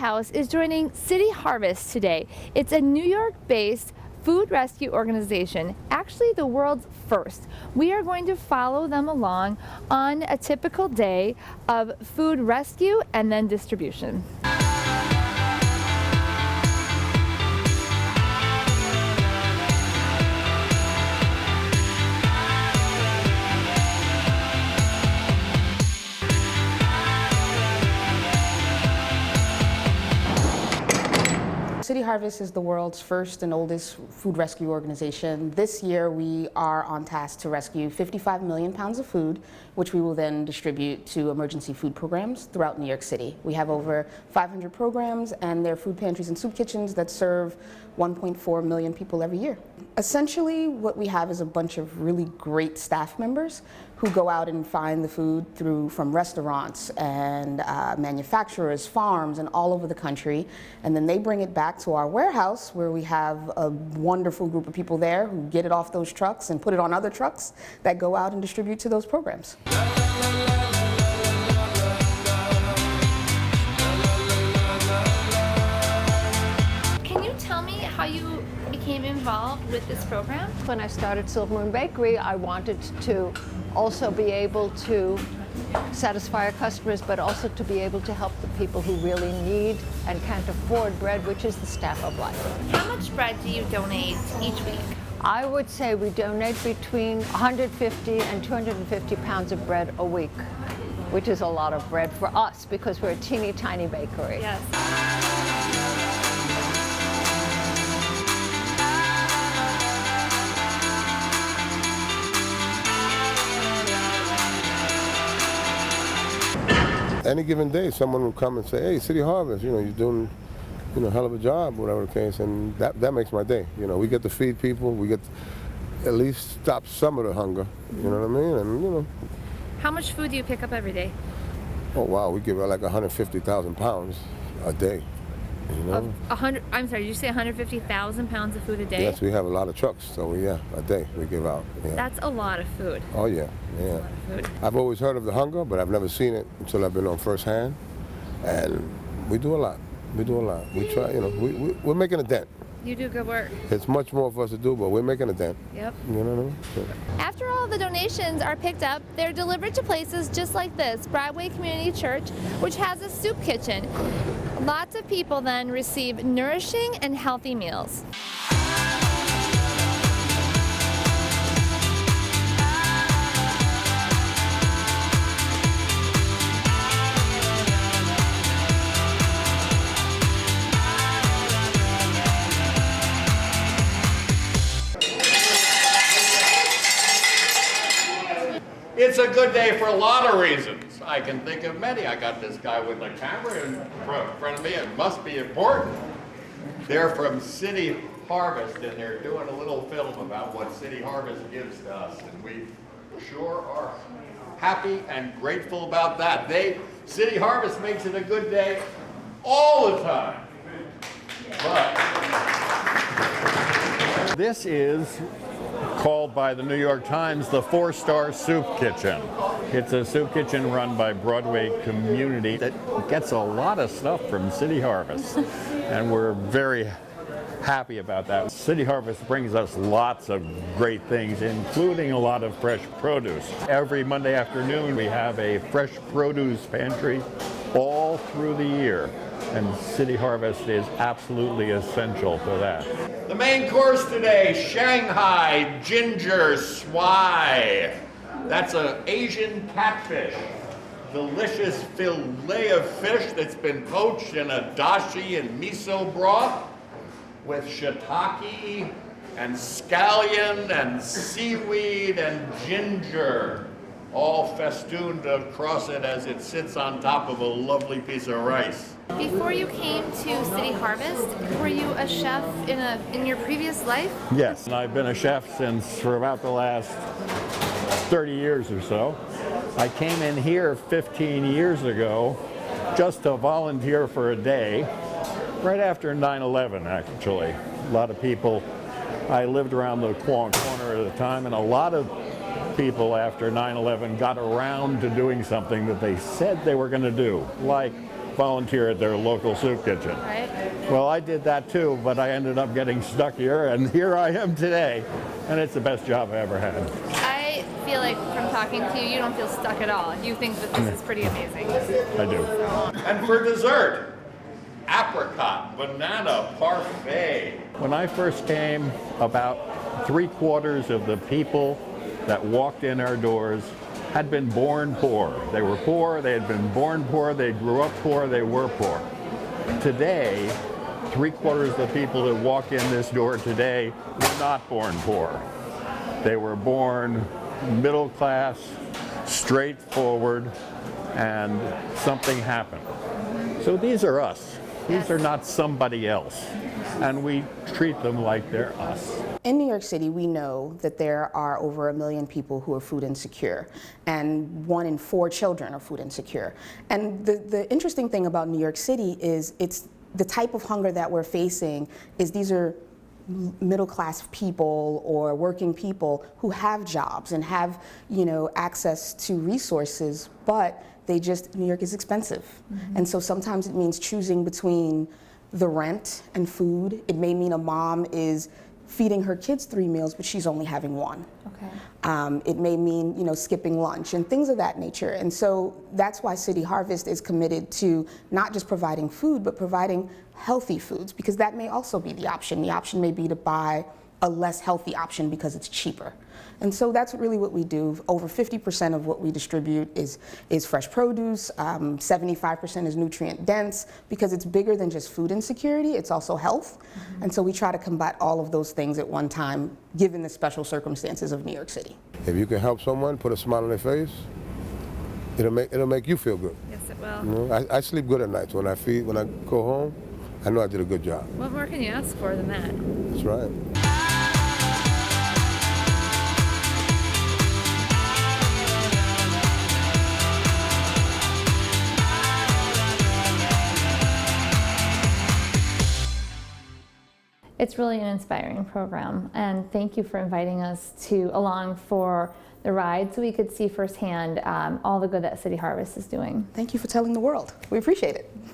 House is joining City Harvest today. It's a New York-based food rescue organization, actually the world's first. We are going to follow them along on a typical day of food rescue and then distribution. City Harvest is the world's first and oldest food rescue organization. This year we are on task to rescue 55 million pounds of food, which we will then distribute to emergency food programs throughout New York City. We have over 500 programs, and they're food pantries and soup kitchens that serve 1.4 million people every year. Essentially, what we have is a bunch of really great staff members who go out and find the food from restaurants and manufacturers, farms, and all over the country. And then they bring it back to our warehouse, where we have a wonderful group of people there who get it off those trucks and put it on other trucks that go out and distribute to those programs. Can you tell me how you became involved with this program? When I started Silver Moon Bakery, I wanted to also be able to satisfy our customers, but also to be able to help the people who really need and can't afford bread, which is the staff of life. How much bread do you donate each week? I would say we donate between 150 and 250 pounds of bread a week, which is a lot of bread for us because we're a teeny tiny bakery. Yes. Any given day, someone will come and say, "Hey, City Harvest, you're doing, a hell of a job," whatever the case, and that makes my day. We get to feed people, we get to at least stop some of the hunger. You know what I mean? And How much food do you pick up every day? oh wow, we give out like 150,000 pounds a day. I'm sorry, did you say 150,000 pounds of food a day? Yes, we have a lot of trucks, so yeah, a day we give out. Yeah. That's a lot of food. Oh yeah, yeah. Food. I've always heard of the hunger, but I've never seen it until I've been on first hand. And we do a lot. We do a lot. We try, we're making a dent. You do good work. It's much more for us to do, but we're making a dent. Yep. You know what I mean? Yeah. After all the donations are picked up, they're delivered to places just like this, Broadway Community Church, which has a soup kitchen. Lots of people then receive nourishing and healthy meals. It's a good day for a lot of reasons. I can think of many. I got this guy with a camera in front of me. It must be important. They're from City Harvest, and they're doing a little film about what City Harvest gives to us, and we sure are happy and grateful about that. City Harvest makes it a good day all the time. But this is called by the New York Times the 4-star soup kitchen. It's a soup kitchen run by Broadway Community that gets a lot of stuff from City Harvest, and we're very happy about that. City Harvest brings us lots of great things, including a lot of fresh produce. Every Monday afternoon we have a fresh produce pantry all through the year, and City Harvest is absolutely essential for that. The main course today, Shanghai ginger swai. That's an Asian catfish. Delicious fillet of fish that's been poached in a dashi and miso broth with shiitake and scallion and seaweed and ginger, all festooned across it as it sits on top of a lovely piece of rice. Before you came to City Harvest, were you a chef in your previous life? Yes, and I've been a chef for about the last 30 years or so. I came in here 15 years ago just to volunteer for a day, right after 9/11 actually. A lot of people, I lived around the corner at the time, and a lot of people after 9/11 got around to doing something that they said they were going to do, like volunteer at their local soup kitchen. Right? Well, I did that too, but I ended up getting stuck here, and here I am today, and it's the best job I ever had. I feel like from talking to you, you don't feel stuck at all. You think that this is pretty amazing. I do. And for dessert, apricot banana parfait. When I first came, about 3/4 of the people that walked in our doors had been born poor. They were poor, they had been born poor, they grew up poor, they were poor. Today, 3/4 of the people that walk in this door today were not born poor. They were born middle class, straightforward, and something happened. So these are us. These are not somebody else. And we treat them like they're us. In New York City, we know that there are over 1 million people who are food insecure, and 1 in 4 children are food insecure. And the interesting thing about New York City is it's the type of hunger that we're facing is these are middle-class people or working people who have jobs and have, access to resources, but New York is expensive. And so sometimes it means choosing between the rent and food. It may mean a mom is feeding her kids 3 meals, but she's only having 1. Okay. It may mean, skipping lunch and things of that nature. And so that's why City Harvest is committed to not just providing food, but providing healthy foods, because that may also be the option. The option may be to buy a less healthy option because it's cheaper. And so that's really what we do. Over 50% of what we distribute is fresh produce, 75% is nutrient dense, because it's bigger than just food insecurity, it's also health. And so we try to combat all of those things at one time, given the special circumstances of New York City. If you can help someone, put a smile on their face, it'll make you feel good. Yes, it will. You know, I sleep good at night. When I go home, I know I did a good job. What more can you ask for than that? That's right. It's really an inspiring program, and thank you for inviting us along for the ride so we could see firsthand all the good that City Harvest is doing. Thank you for telling the world. We appreciate it.